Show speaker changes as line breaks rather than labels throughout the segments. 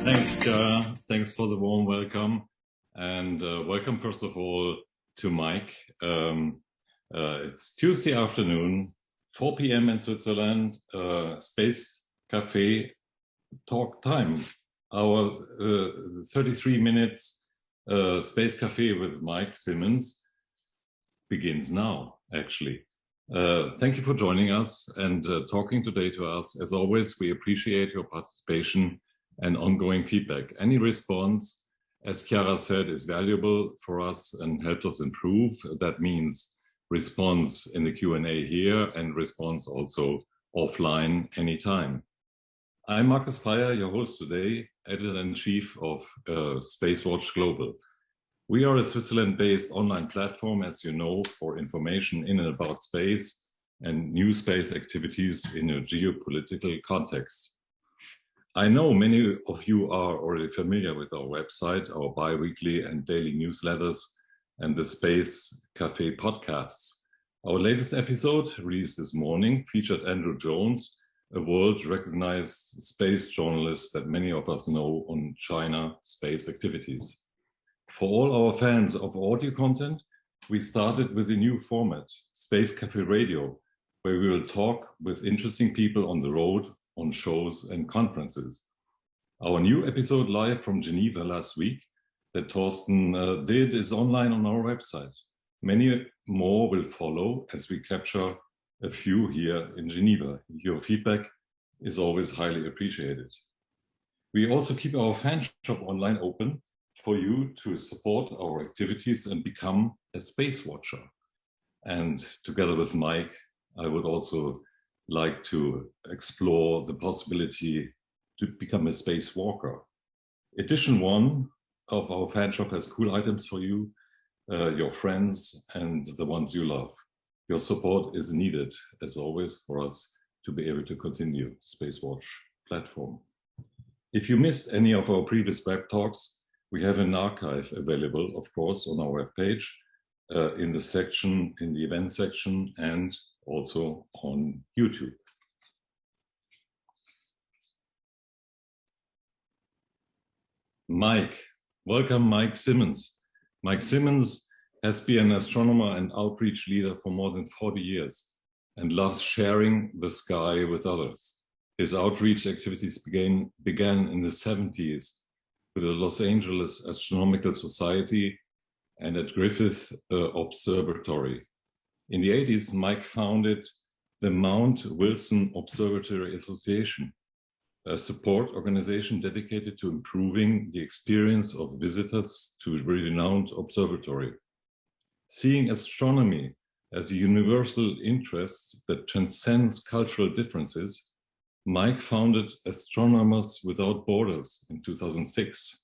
Thanks, Kara. Thanks for the warm welcome. And welcome, first of all, to Mike. It's Tuesday afternoon, 4 p.m. in Switzerland, Space Café talk time. Our 33 minutes Space Café with Mike Simmons begins now, actually. Thank you for joining us and talking today to us. As always, we appreciate your participation and ongoing feedback. Any response, as Chiara said, is valuable for us and helps us improve. That means response in the Q&A here and response also offline anytime. I'm Markus, your host today, editor-in-chief of SpaceWatch.Global. We are a Switzerland-based online platform, as you know, for information in and about space and new space activities in a geopolitical context. I know many of you are already familiar with our website, our bi-weekly and daily newsletters, and the Space Café podcasts. Our latest episode, released this morning, featured Andrew Jones, a world-recognized space journalist that many of us know on China space activities. For all our fans of audio content, we started with a new format, Space Café Radio, where we will talk with interesting people on the road, on shows and conferences. Our new episode live from Geneva last week that Thorsten did is online on our website. Many more will follow as we capture a few here in Geneva. Your feedback is always highly appreciated. We also keep our fan shop online open for you to support our activities and become a space watcher. And together with Mike, I would also like to explore the possibility to become a spacewalker. Edition 1 of our fan shop has cool items for you, your friends, and the ones you love. Your support is needed, as always, for us to be able to continue SpaceWatch platform. If you missed any of our previous web talks, we have an archive available, of course, on our webpage, in the event section, and also on YouTube. Mike, welcome Mike Simmons. Mike Simmons has been an astronomer and outreach leader for more than 40 years and loves sharing the sky with others. His outreach activities began in the 70s with the Los Angeles Astronomical Society and at Griffith Observatory. In the 80s, Mike founded the Mount Wilson Observatory Association, a support organization dedicated to improving the experience of visitors to a renowned observatory. Seeing astronomy as a universal interest that transcends cultural differences, Mike founded Astronomers Without Borders in 2006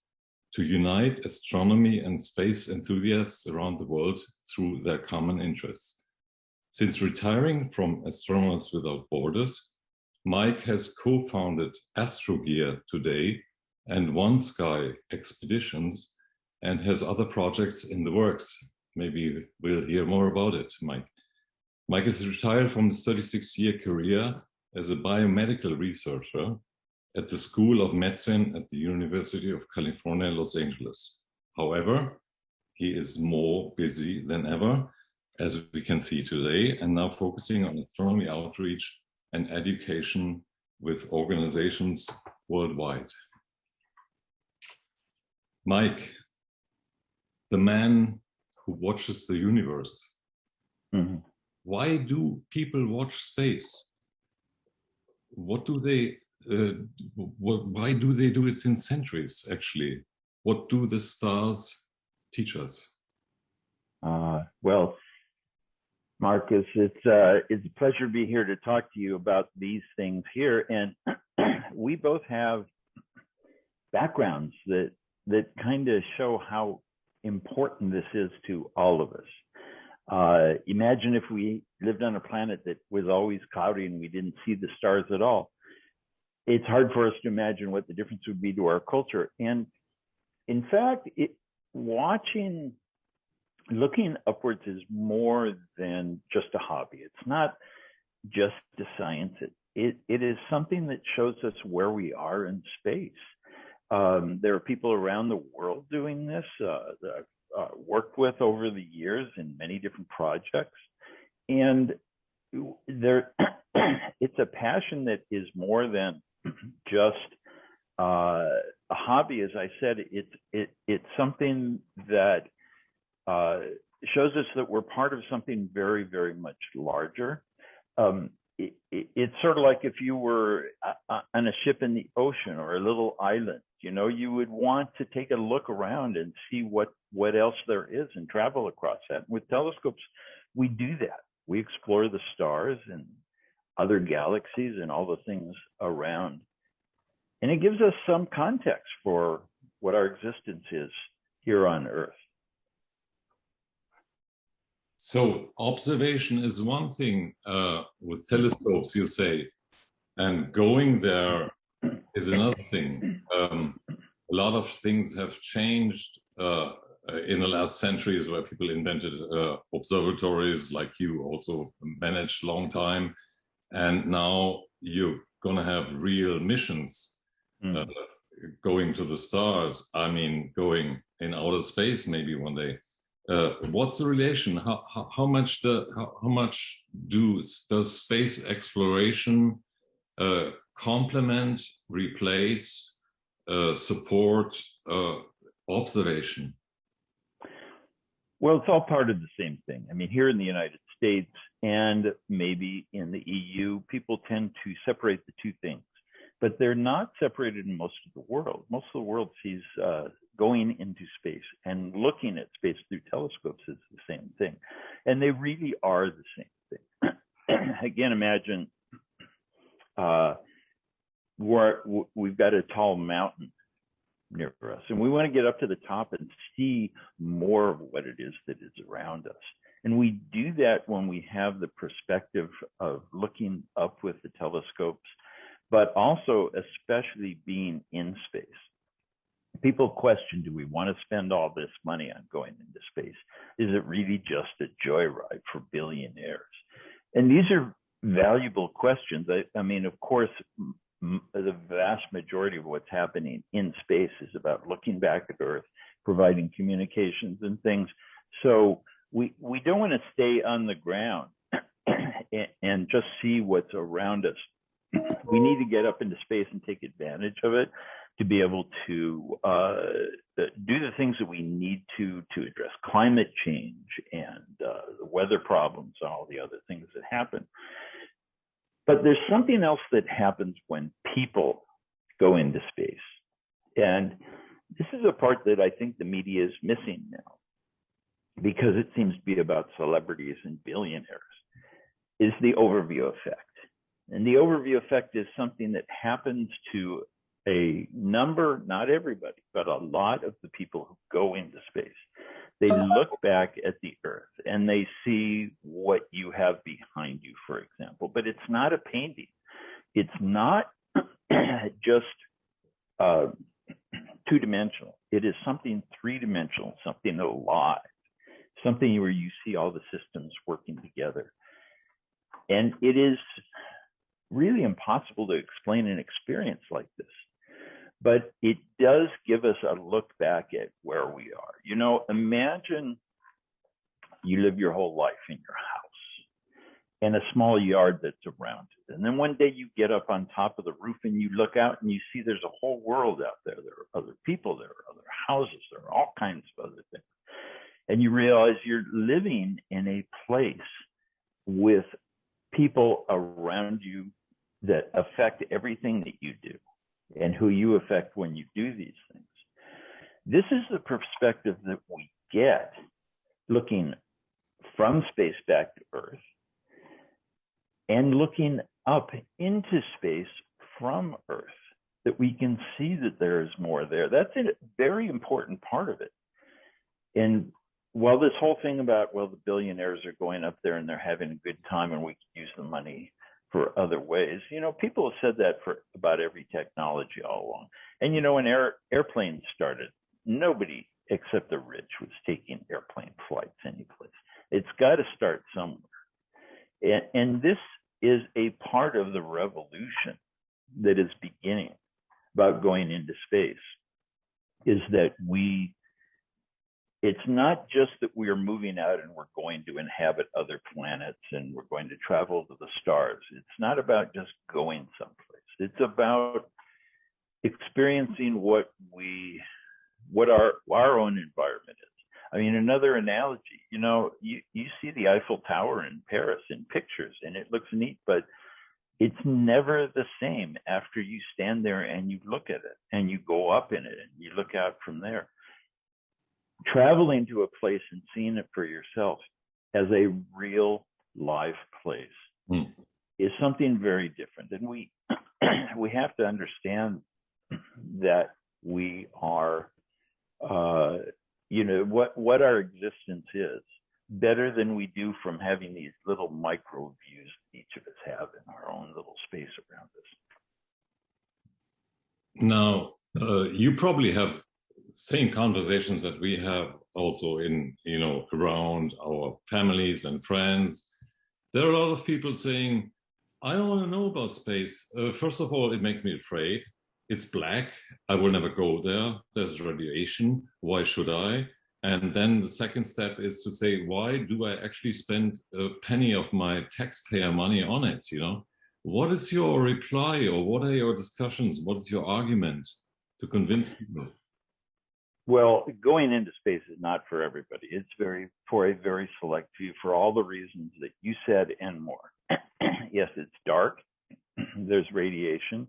to unite astronomy and space enthusiasts around the world through their common interests. Since retiring from Astronomers Without Borders, Mike has co-founded AstroGear today and One Sky Expeditions and has other projects in the works. Maybe we'll hear more about it, Mike. Mike is retired from his 36-year career as a biomedical researcher at the School of Medicine at the University of California, Los Angeles. However, he is more busy than ever, as we can see today, and now focusing on astronomy outreach and education with organizations worldwide. Mike, the man who watches the universe. Mm-hmm. Why do people watch space? What do they, why do they do it since centuries, actually? What do the stars teach us?
Well, Markus, it's a pleasure to be here to talk to you about these things here. And we both have backgrounds that kind of show how important this is to all of us. Imagine if we lived on a planet that was always cloudy and we didn't see the stars at all. It's hard for us to imagine what the difference would be to our culture. And in fact, looking upwards is more than just a hobby. It's not just a science. It is something that shows us where we are in space. There are people around the world doing this that I've worked with over the years in many different projects. And there, it's a passion that is more than just a hobby. As I said, it's something that shows us that we're part of something very, very much larger. It's sort of like if you were on a ship in the ocean or a little island, you would want to take a look around and see what else there is and travel across that. With telescopes, we do that. We explore the stars and other galaxies and all the things around. And it gives us some context for what our existence is here on Earth.
So observation is one thing with telescopes, you say, and going there is another thing. A lot of things have changed in the last centuries, where people invented observatories, like you also managed long time, and now you're going to have real missions going to the stars. I mean, going in outer space maybe one day. What's the relation? How much does space exploration complement, replace, support observation?
Well, it's all part of the same thing. I mean, here in the United States and maybe in the EU, people tend to separate the two things, but they're not separated in most of the world. Most of the world sees going into space and looking at space through telescopes is the same thing. And they really are the same thing. Again, imagine we've got a tall mountain near us, and we want to get up to the top and see more of what it is that is around us. And we do that when we have the perspective of looking up with the telescopes, but also especially being in space. People question, do we want to spend all this money on going into space? Is it really just a joyride for billionaires? And these are valuable questions. I mean, of course, the vast majority of what's happening in space is about looking back at Earth, providing communications and things. So we don't want to stay on the ground and just see what's around us. We need to get up into space and take advantage of it to be able to do the things that we need to address climate change and the weather problems and all the other things that happen. But there's something else that happens when people go into space. And this is a part that I think the media is missing now, because it seems to be about celebrities and billionaires, is the overview effect. And the overview effect is something that happens to a number, not everybody, but a lot of the people who go into space. They look back at the Earth and they see what you have behind you, for example, but it's not a painting. It's not just two-dimensional. It is something three-dimensional, something alive, something where you see all the systems working together. And it is really impossible to explain an experience like this. But it does give us a look back at where we are. You know, imagine you live your whole life in your house and a small yard that's around it. And then one day you get up on top of the roof and you look out and you see there's a whole world out there. There are other people, there are other houses, there are all kinds of other things. And you realize you're living in a place with people around you that affect everything that you do and who you affect when you do these things. This is the perspective that we get looking from space back to Earth and looking up into space from Earth, that we can see that there is more there. That's a very important part of it. And while this whole thing about, well, the billionaires are going up there and they're having a good time and we can use the money for other ways, you know, people have said that for about every technology all along. And, you know, when airplanes started, nobody except the rich was taking airplane flights anyplace. It's got to start somewhere. And this is a part of the revolution that is beginning about going into space. is that it's not just that we're moving out and we're going to inhabit other planets and we're going to travel to the stars. It's not about just going someplace. It's about experiencing what our own environment is. I mean, another analogy, you see the Eiffel Tower in Paris in pictures and it looks neat, but it's never the same after you stand there and you look at it and you go up in it and you look out from there. Traveling to a place and seeing it for yourself as a real live place is something very different. And we have to understand that we are, what our existence is, better than we do from having these little micro views each of us have in our own little space around us.
Now, you probably have same conversations that we have also in, around our families and friends. There are a lot of people saying, I don't want to know about space. First of all, it makes me afraid. It's black. I will never go there. There's radiation. Why should I? And then the second step is to say, why do I actually spend a penny of my taxpayer money on it? What is your reply, or what are your discussions? What is your argument to convince people?
Well, going into space is not for everybody. It's for a very select few, for all the reasons that you said and more. Yes, it's dark. There's radiation.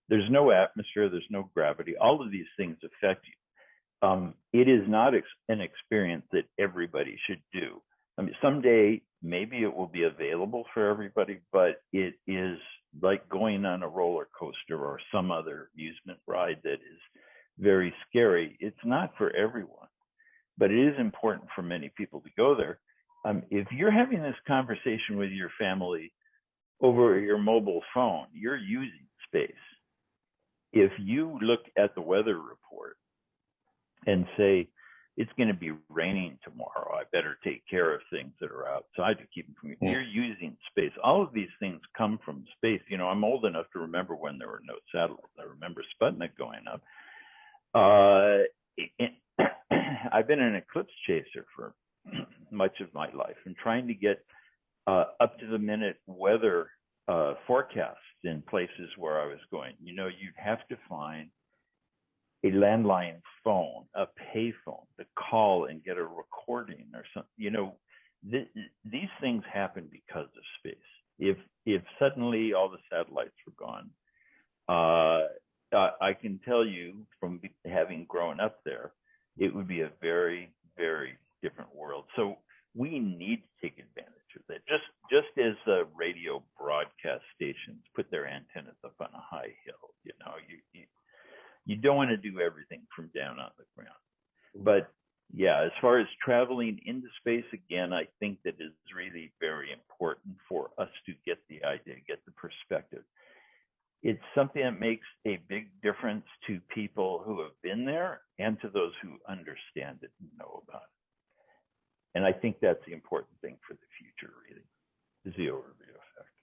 There's no atmosphere. There's no gravity. All of these things affect you. It is not an experience that everybody should do. I mean, someday maybe it will be available for everybody, but it is like going on a roller coaster or some other amusement ride that is very scary. It's not for everyone, but it is important for many people to go there. If you're having this conversation with your family over your mobile phone, you're using space. If you look at the weather report and say, it's going to be raining tomorrow, I better take care of things that are outside to keep them from you. You're using space. All of these things come from space. I'm old enough to remember when there were no satellites. I remember Sputnik going up. I've been an eclipse chaser for much of my life and trying to get up to the minute weather forecasts in places where I was going. You'd have to find a landline phone, a pay phone, to call and get a recording or something. These things happen because of space. If suddenly all the satellites were gone, I can tell you from having grown up there, it would be a very, very different world. So we need to take advantage of that. Just as the radio broadcast stations put their antennas up on a high hill, you don't want to do everything from down on the ground. But yeah, as far as traveling into space, again, I think that is really very important for us to get the idea, get the perspective. It's something that makes a big difference to people who have been there and to those who understand it and know about it. And I think that's the important thing for the future, really, is the overview effect.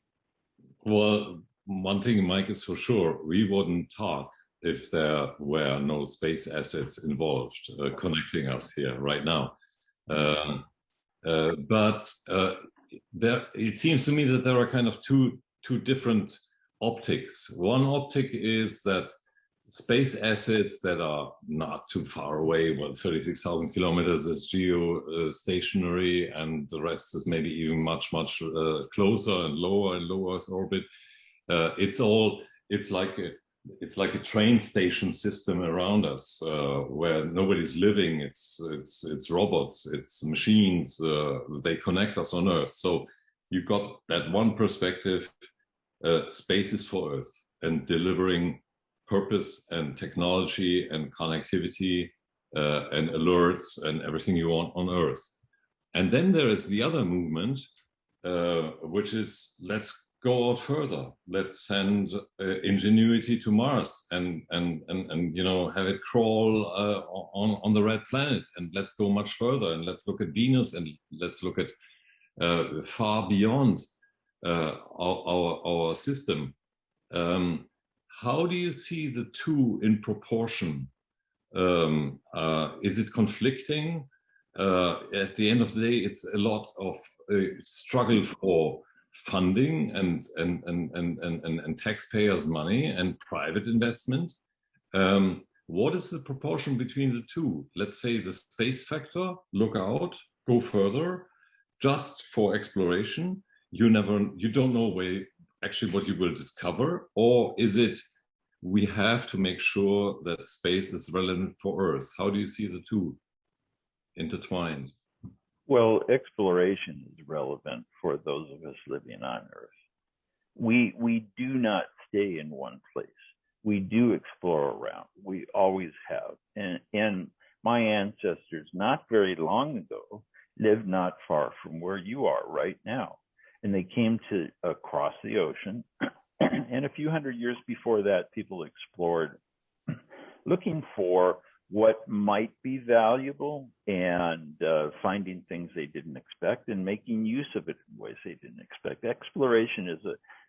Well, one thing, Mike, is for sure, we wouldn't talk if there were no space assets involved connecting us here right now. But it seems to me that there are kind of two different optics. One optic is that space assets that are not too far away, 36,000 kilometers is geostationary, and the rest is maybe even much closer and lower orbit. It's like a train station system around us, where nobody's living. It's robots, it's machines. They connect us on Earth. So you got that one perspective. Space is for Earth, and delivering purpose and technology and connectivity and alerts and everything you want on Earth. And then there is the other movement, which is, let's go out further. Let's send ingenuity to Mars and have it crawl on the red planet, and let's go much further, and let's look at Venus, and let's look at far beyond our system. How do you see the two in proportion? Is it conflicting? At the end of the day, it's a lot of struggle for funding and taxpayers' money and private investment. What is the proportion between the two? Let's say the space factor, look out, go further, just for exploration. You don't know actually what you will discover, or is it we have to make sure that space is relevant for Earth? How do you see the two intertwined?
Well, exploration is relevant for those of us living on Earth. We do not stay in one place. We do explore around. We always have. And my ancestors, not very long ago, lived not far from where you are right now. And they came to across the ocean. And a few hundred years before that, people explored looking for what might be valuable and finding things they didn't expect and making use of it in ways they didn't expect. Exploration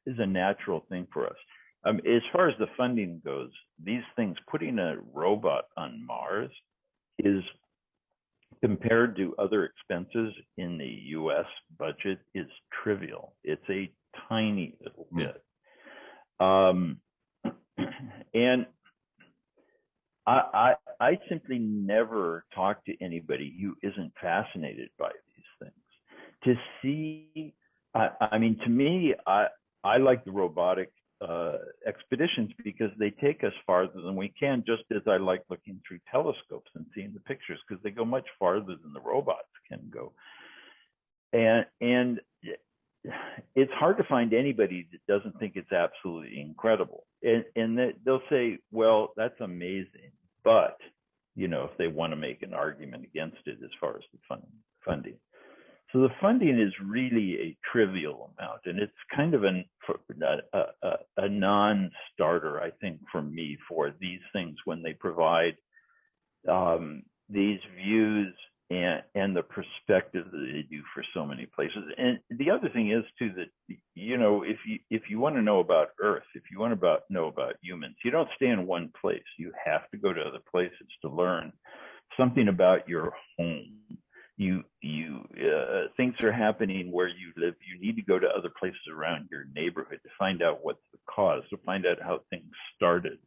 is a natural thing for us. As far as the funding goes, these things, putting a robot on Mars is, compared to other expenses in the US budget, is trivial. It's a tiny little bit. And I simply never talk to anybody who isn't fascinated by these things. To see, I mean, to me, I like the robotic expeditions because they take us farther than we can, just as I like looking through telescopes and seeing the pictures because they go much farther than the robots can go. And it's hard to find anybody that doesn't think it's absolutely incredible. And they'll say, well, that's amazing. But, you know, if they want to make an argument against it as far as the funding. So the funding is really a trivial amount. And it's kind of a non-starter, I think, for me for these things when they provide these views and the perspective that they do for so many places. And the other thing is too that, you know, if you want to know about Earth, if you want to know about humans, you don't stay in one place. You have to go to other places to learn something about your home. Things are happening where you live. You need to go to other places around your neighborhood to find out what's the cause, to find out how things started.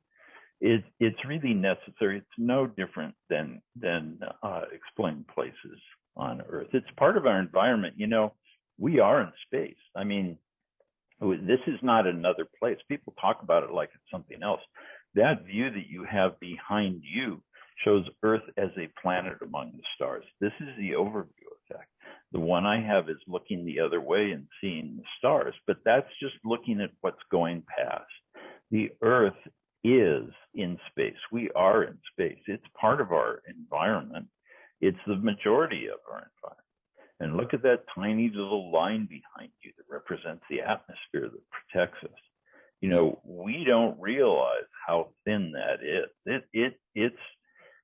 It's really necessary. It's no different than exploring places on Earth. It's part of our environment. You know, we are in space. I mean, this is not another place. People talk about it like it's something else. That view that you have behind you shows Earth as a planet among the stars. This is the overview effect. The one I have is looking the other way and seeing the stars, but that's just looking at what's going past. The Earth is in space. We are in space. It's part of our environment. It's the majority of our environment. And look at that tiny little line behind you that represents the atmosphere that protects us. You know, we don't realize how thin that is. It's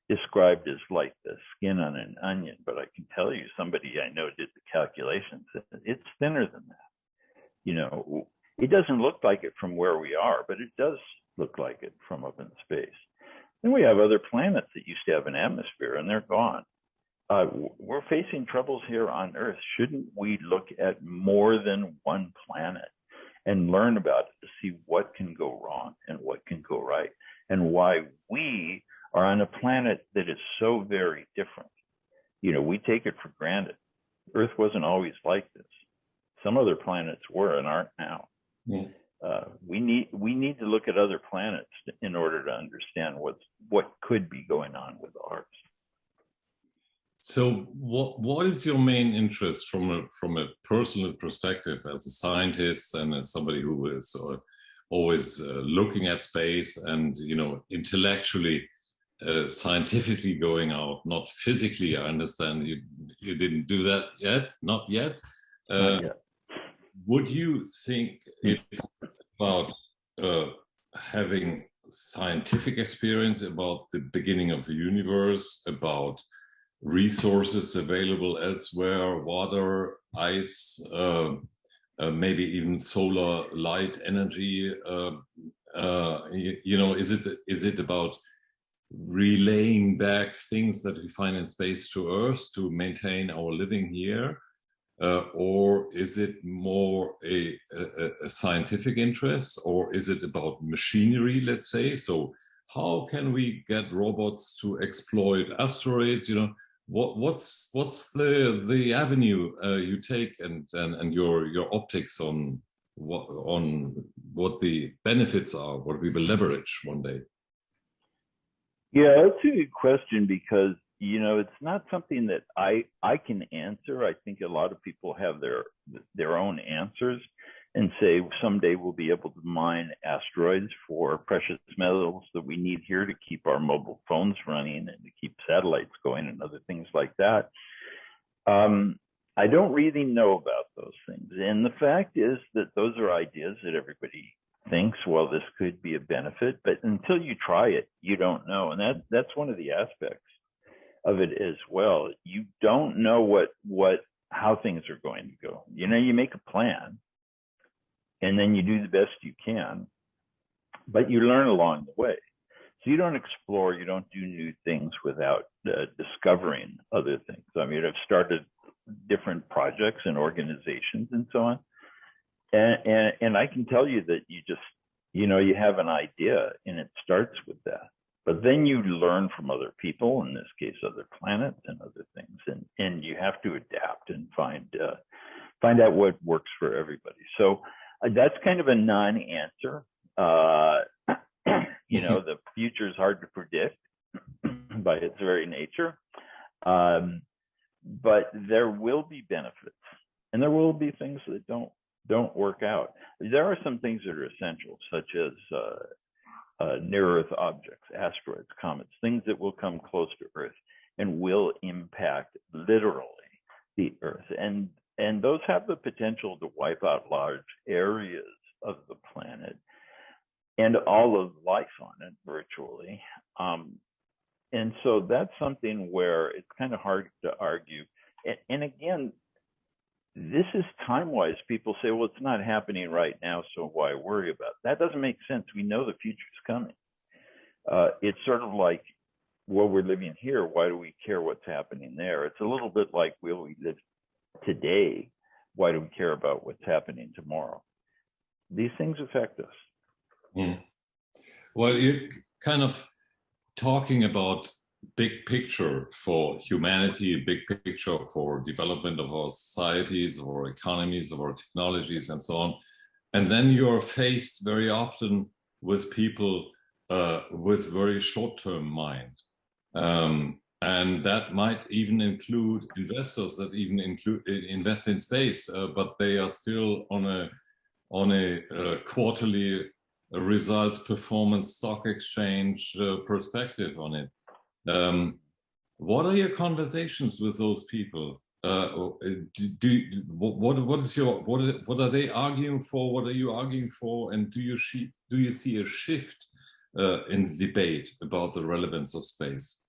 described as like the skin on an onion, but I can tell you, somebody I know did the calculations. It's thinner than that. You know, it doesn't look like it from where we are, but it does look like it from up in space. Then we have other planets that used to have an atmosphere and they're gone. We're facing troubles here on Earth. Shouldn't we look at more than one planet and learn about it to see what can go wrong and what can go right, and why we are on a planet that is so very different? You know, we take it for granted. Earth wasn't always like this. Some other planets were and aren't now. Mm. We need to look at other planets in order to understand what could be going on with ours.
So what is your main interest from a personal perspective as a scientist and as somebody who is always looking at space and, you know, intellectually, scientifically going out, not physically? I understand you didn't do that yet, not yet.
Not yet.
Would you think it's about having scientific experience about the beginning of the universe, about resources available elsewhere, water, ice, maybe even solar light energy? You know, is it about relaying back things that we find in space to Earth to maintain our living here? Or is it more a scientific interest, or is it about machinery, let's say? So how can we get robots to exploit asteroids? What's the avenue you take, and your optics on what the benefits are, what we will leverage one day?
Yeah, that's a good question, because it's not something that I can answer. I think a lot of people have their own answers and say someday we'll be able to mine asteroids for precious metals that we need here to keep our mobile phones running and to keep satellites going and other things like that. I don't really know about those things. And the fact is that those are ideas that everybody thinks, well, this could be a benefit, but until you try it, you don't know. And that's one of the aspects of it as well. You don't know how things are going to go. You make a plan and then you do the best you can, but you learn along the way. So you don't explore, you don't do new things without discovering other things. I mean, I've started different projects and organizations and so on. And I can tell you that you have an idea and it starts with that. But then you learn from other people, in this case, other planets and other things, and you have to adapt and find out what works for everybody. So that's kind of a non-answer. The future is hard to predict by its very nature, but there will be benefits, and there will be things that don't work out. There are some things that are essential, such as near-Earth objects, asteroids, comets, things that will come close to Earth and will impact literally the Earth. And those have the potential to wipe out large areas of the planet and all of life on it virtually. And so that's something where it's kind of hard to argue. And again, this is time-wise. People say, well, it's not happening right now, so why worry about it? That doesn't make sense. We know the future's coming. It's sort of like, well, we're living here. Why do we care what's happening there? It's a little bit like, well, we live today. Why do we care about what's happening tomorrow? These things affect us.
Mm. Well, you're kind of talking about big picture for humanity, big picture for development of our societies, of our economies, of our technologies, and so on. And then you're faced very often with people with very short-term mind. And that might even include investors that even invest in space, but they are still on a quarterly results performance stock exchange perspective on it. What are your conversations with those people? What are they arguing for? What are you arguing for? And do you see a shift in the debate about the relevance of space?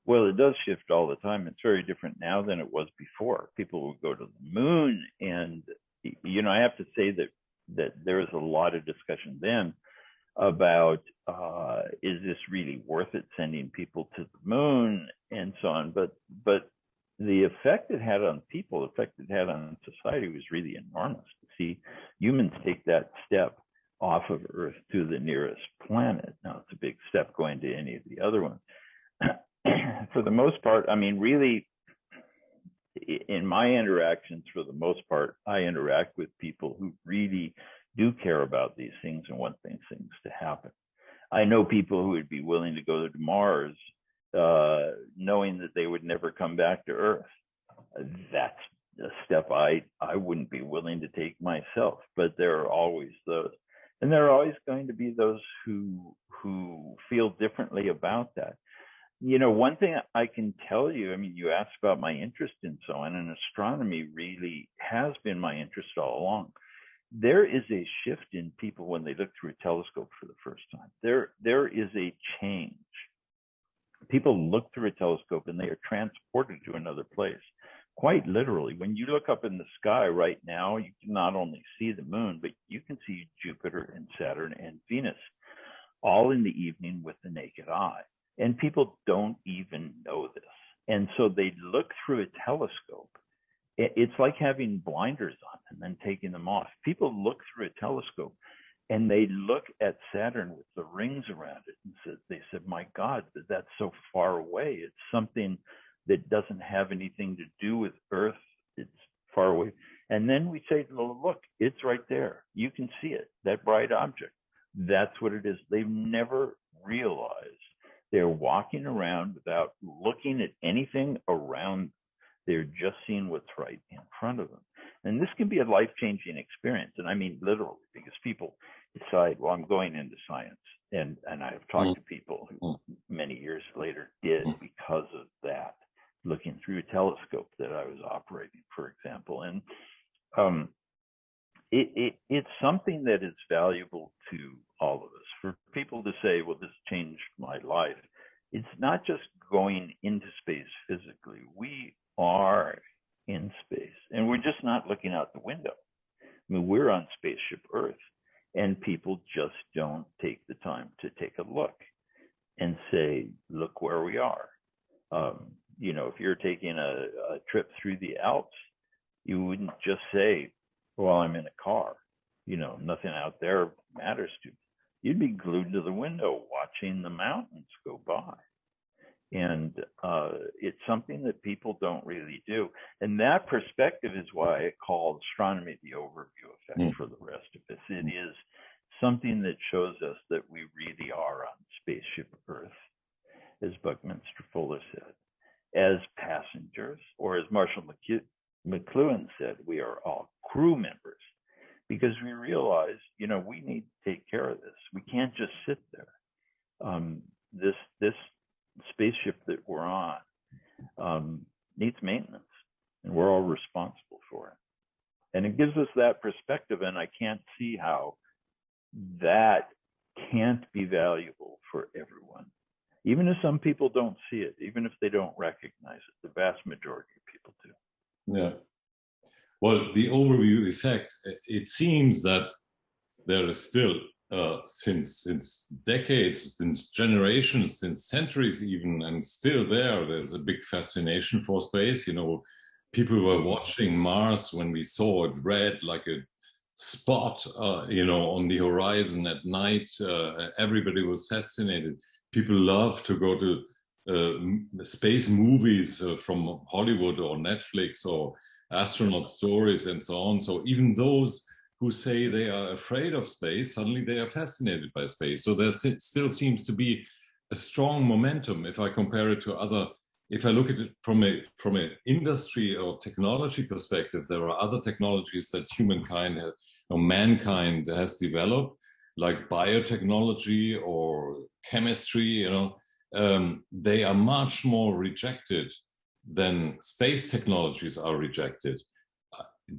Well, it does shift all the time. It's very different now than it was before. People would go to the moon, and I have to say that there was a lot of discussion then about is this really worth it, sending people to the moon and so on. But the effect it had on people, the effect it had on society was really enormous. To see humans take that step off of Earth to the nearest planet. Now, it's a big step going to any of the other ones. For the most part, I mean, really, in my interactions, for the most part, I interact with people who really do care about these things and want things to happen. I know people who would be willing to go to Mars, knowing that they would never come back to Earth. That's a step I wouldn't be willing to take myself, but there are always those. And there are always going to be those who feel differently about that. One thing I can tell you, I mean, you asked about my interest in so on, and astronomy really has been my interest all along. There is a shift in people when they look through a telescope for the first time. There is a change. People look through a telescope and they are transported to another place. Quite literally, when you look up in the sky right now, you can not only see the moon, but you can see Jupiter and Saturn and Venus all in the evening with the naked eye. And people don't even know this. And so they look through a telescope. It's like having blinders on and then taking them off. People look through a telescope and they look at Saturn with the rings around it and they said, my God, that's so far away. It's something that doesn't have anything to do with Earth. It's far away. And then we say, well, look, it's right there. You can see it, that bright object. That's what it is. They've never realized they're walking around without looking at anything around. They're just seeing what's right in front of them. And this can be a life-changing experience. And I mean, literally, because people decide, well, I'm going into science. And I've talked to people who many years later did because of that, looking through a telescope that I was operating, for example. And it's something that is valuable to all of us. For people to say, well, this changed my life, it's not just going into space physically. We are in space, and we're just not looking out the window. I mean, we're on spaceship Earth, and people just don't take the time to take a look and say, look where we are. If you're taking a trip through the Alps, you wouldn't just say, well, I'm in a car. Nothing out there matters to me. You'd be glued to the window watching the mountains go by. And it's something that people don't really do. And that perspective is why I call astronomy the overview effect for the rest of us. It is something that shows us that we really are on spaceship Earth, as Buckminster Fuller said, as passengers, or as Marshall McLuhan said, we are all crew members, because we realize, we need to take care of this. We can't just sit there. This spaceship that we're on needs maintenance, and we're all responsible for it. And it gives us that perspective, and I can't see how that can't be valuable for everyone. Even if some people don't see it, even if they don't recognize it, the vast majority of people do.
Yeah. Well, the overview effect, it seems that there is still, since decades, since generations, since centuries even, and still there's a big fascination for space. People were watching Mars when we saw it red like a spot, on the horizon at night. Everybody was fascinated. People love to go to space movies from Hollywood or Netflix or astronaut stories and so on. So even those who say they are afraid of space, suddenly they are fascinated by space. So there still seems to be a strong momentum. If I compare it to if I look at it from an industry or technology perspective, there are other technologies that mankind has developed, like biotechnology or chemistry. They are much more rejected than space technologies are rejected.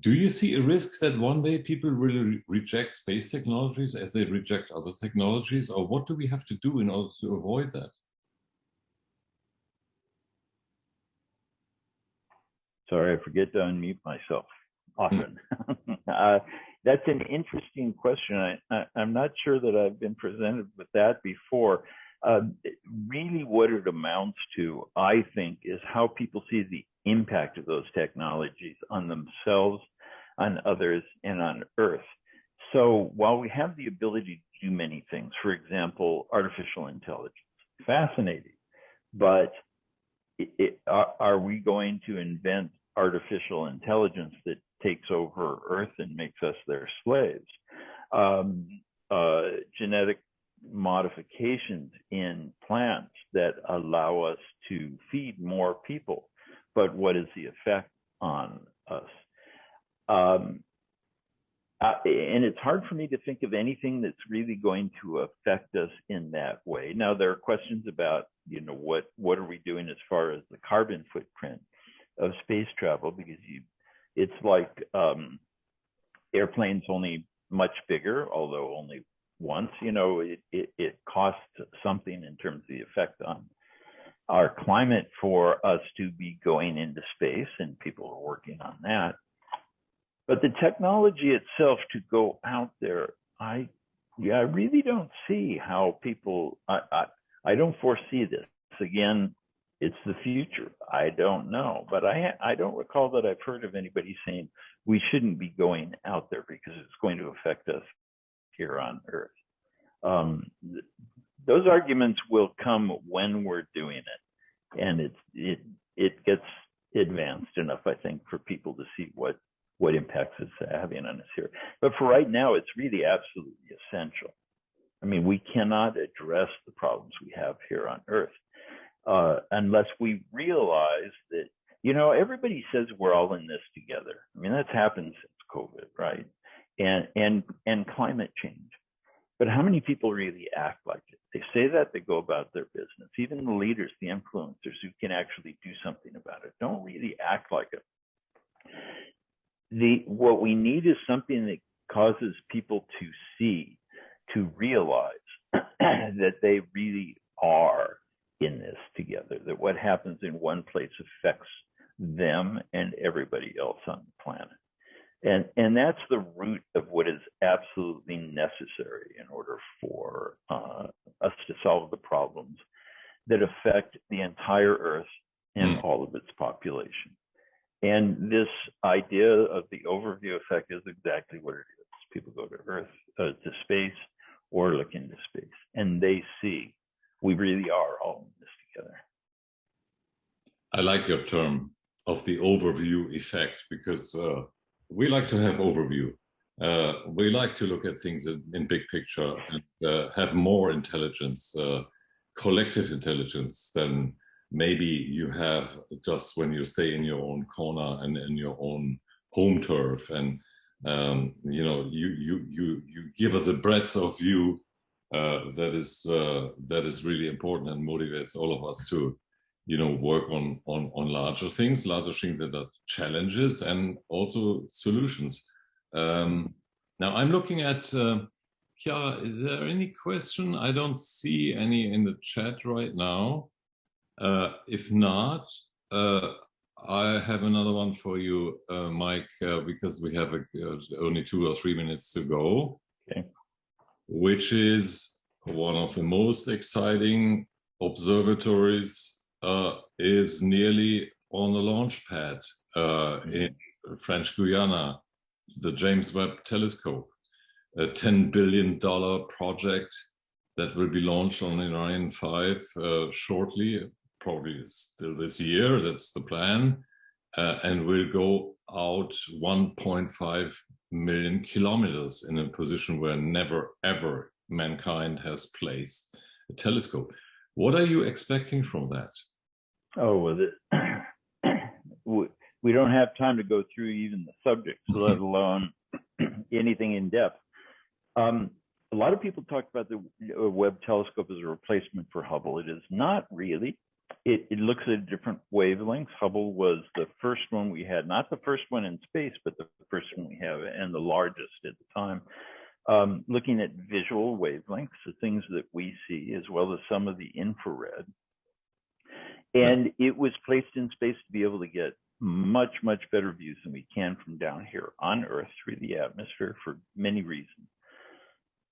Do you see a risk that one day people will reject space technologies as they reject other technologies, or what do we have to do in order to avoid that?
Sorry, I forget to unmute myself often. That's an interesting question. I'm not sure that I've been presented with that before. Really what it amounts to, I think, is how people see the impact of those technologies on themselves, on others, and on Earth. So while we have the ability to do many things, for example, artificial intelligence, fascinating, but are we going to invent artificial intelligence that takes over Earth and makes us their slaves? Genetic modifications in plants that allow us to feed more people, but what is the effect on us? And it's hard for me to think of anything that's really going to affect us in that way. Now, there are questions about, what are we doing as far as the carbon footprint of space travel, because it's like airplanes, only much bigger, although only once. It costs something in terms of the effect on our climate for us to be going into space, and people are working on that. But the technology itself to go out there, I Yeah, I really don't see how people. I don't foresee this. Again, it's the future. I don't know, but I don't recall that I've heard of anybody saying we shouldn't be going out there because it's going to affect us here on Earth. Um, those arguments will come when we're doing it, and it gets advanced enough, I think, for people to see what impacts it's having on us here. But for right now, it's really absolutely essential. I mean, we cannot address the problems we have here on Earth unless we realize that, everybody says we're all in this together. I mean, that's happened since COVID, right? And climate change. But how many people really act like it? They say that, they go about their business. Even the leaders, the influencers who can actually do something about it, don't really act like it. What we need is something that causes people to see, to realize that they really are in this together, that what happens in one place affects them and everybody else on the planet. And that's the root of what is absolutely necessary in order for us to solve the problems that affect the entire Earth and all of its population. And this idea of the overview effect is exactly what it is. People go to Earth, to space, or look into space, and they see we really are all in this together.
I like your term of the overview effect because we like to have overview. We like to look at things in big picture and have more intelligence, collective intelligence than maybe you have just when you stay in your own corner and in your own home turf. And you give us a breadth of view that is really important and motivates all of us to work on larger things that are challenges and also solutions. Now I'm looking at Chiara, is there any question? I don't see any in the chat right now. If not, I have another one for you, Mike, because we have only 2 or 3 minutes to go.
Okay. Which
is one of the most exciting observatories is nearly on the launch pad in French Guiana, the James Webb Telescope, a $10 billion project that will be launched on Orion 5 shortly, probably still this year, that's the plan, and will go out 1.5 million kilometers in a position where never, ever mankind has placed a telescope. What are you expecting from that?
Oh, well, we don't have time to go through even the subjects, let alone anything in depth. A lot of people talk about the Webb telescope as a replacement for Hubble. It is not really. It looks at different wavelengths. Hubble was the first one we had, not the first one in space, but the first one we have and the largest at the time. Looking at visual wavelengths, the things that we see, as well as some of the infrared. And it was placed in space to be able to get much, much better views than we can from down here on Earth through the atmosphere for many reasons.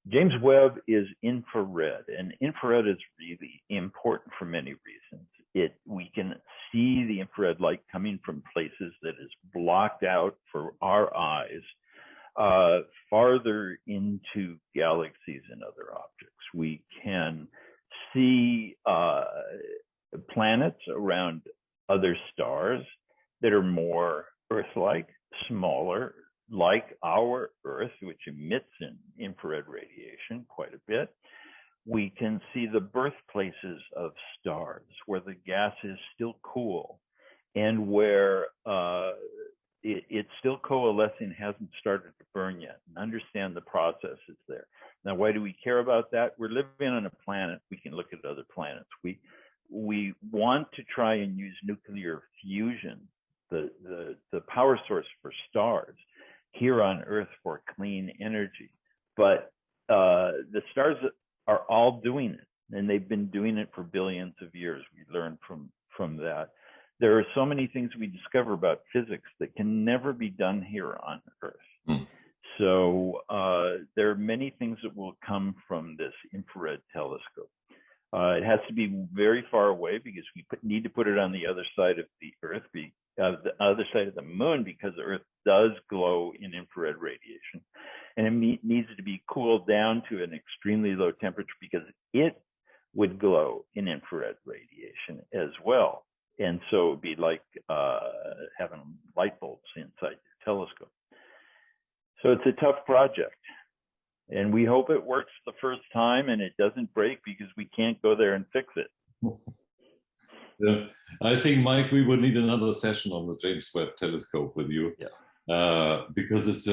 James Webb is infrared, and infrared is really important for many reasons. We can see the infrared light coming from places that is blocked out for our eyes farther into galaxies and other objects. We can see planets around other stars that are more Earth-like, smaller, like our Earth, which emits in infrared radiation quite a bit. We can see the birthplaces of stars where the gas is still cool and where it's still coalescing, hasn't started to burn yet, and understand the processes there. Now, why do we care about that? We're living on a planet. We can look at other planets. We want to try and use nuclear fusion, the power source for stars, here on Earth for clean energy. But the stars are all doing it, and they've been doing it for billions of years. We learned from that. There are so many things we discover about physics that can never be done here on Earth. So there are many things that will come from this infrared telescope. It has to be very far away because we need to put it on the other side of the Earth, the other side of the moon, because the Earth does glow in infrared radiation. And it needs to be cooled down to an extremely low temperature because it would glow in infrared radiation as well. And so it'd be like having light bulbs inside your telescope. So it's a tough project. And we hope it works the first time and it doesn't break because we can't go there and fix it.
Yeah. I think, Mike, we would need another session on the James Webb Telescope with you.
Yeah.
Because it's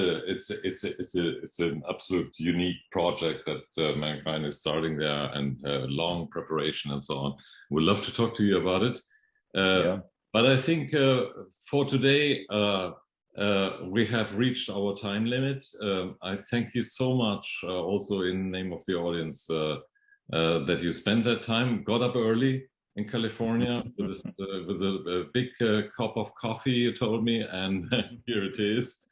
an absolute unique project that mankind is starting there, and long preparation and so on. We'd love to talk to you about it. But I think for today we have reached our time limit. I thank you so much, also in the name of the audience, that you spent that time, got up early in California with a big cup of coffee, you told me, and here it is.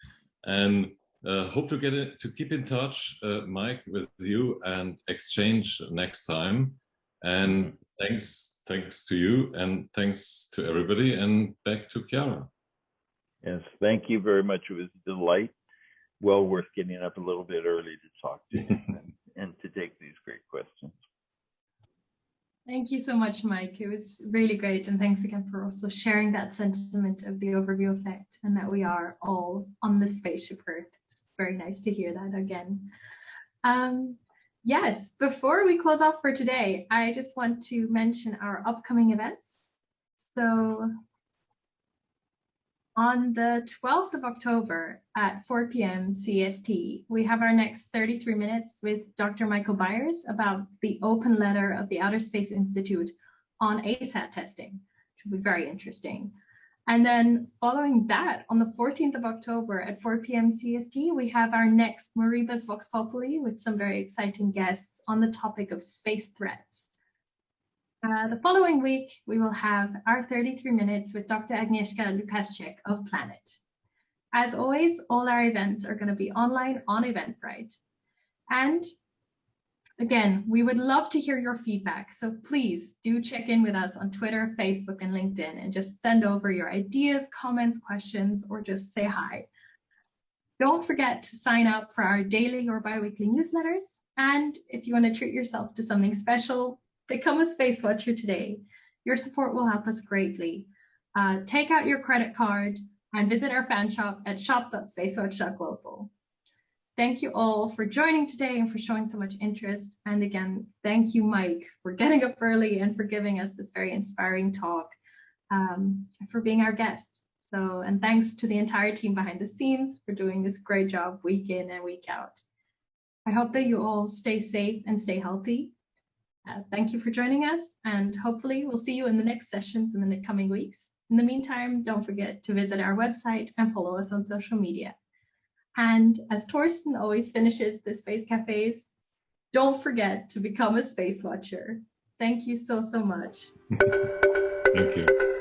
And hope to keep in touch, Mike, with you and exchange next time. And thanks to you, and thanks to everybody, and back to Chiara.
Yes, thank you very much. It was a delight. Well worth getting up a little bit early to talk to you and to take these great questions.
Thank you so much, Mike. It was really great. And thanks again for also sharing that sentiment of the overview effect and that we are all on the spaceship Earth. It's very nice to hear that again. Yes, before we close off for today, I just want to mention our upcoming events. So on the 12th of October at 4 p.m. CST, we have our next 33 minutes with Dr. Michael Byers about the open letter of the Outer Space Institute on ASAT testing, which will be very interesting. And then following that, on the 14th of October at 4 p.m. CST, we have our next Moribus Vox Populi with some very exciting guests on the topic of space threats. The following week, we will have our 33 minutes with Dr. Agnieszka Lukaszczyk of Planet. As always, all our events are going to be online on Eventbrite. And again, we would love to hear your feedback. So please do check in with us on Twitter, Facebook, and LinkedIn, and just send over your ideas, comments, questions, or just say hi. Don't forget to sign up for our daily or bi-weekly newsletters. And if you want to treat yourself to something special, become a Space Watcher today. Your support will help us greatly. Take out your credit card and visit our fan shop at shop.SpaceWatch.Global. Thank you all for joining today and for showing so much interest. And again, thank you, Mike, for getting up early and for giving us this very inspiring talk, for being our guest. And thanks to the entire team behind the scenes for doing this great job week in and week out. I hope that you all stay safe and stay healthy. Thank you for joining us, and hopefully we'll see you in the next sessions in the coming weeks. In the meantime, don't forget to visit our website and follow us on social media. And as Torsten always finishes the Space Cafes, don't forget to become a Space Watcher. Thank you so much.
Thank you.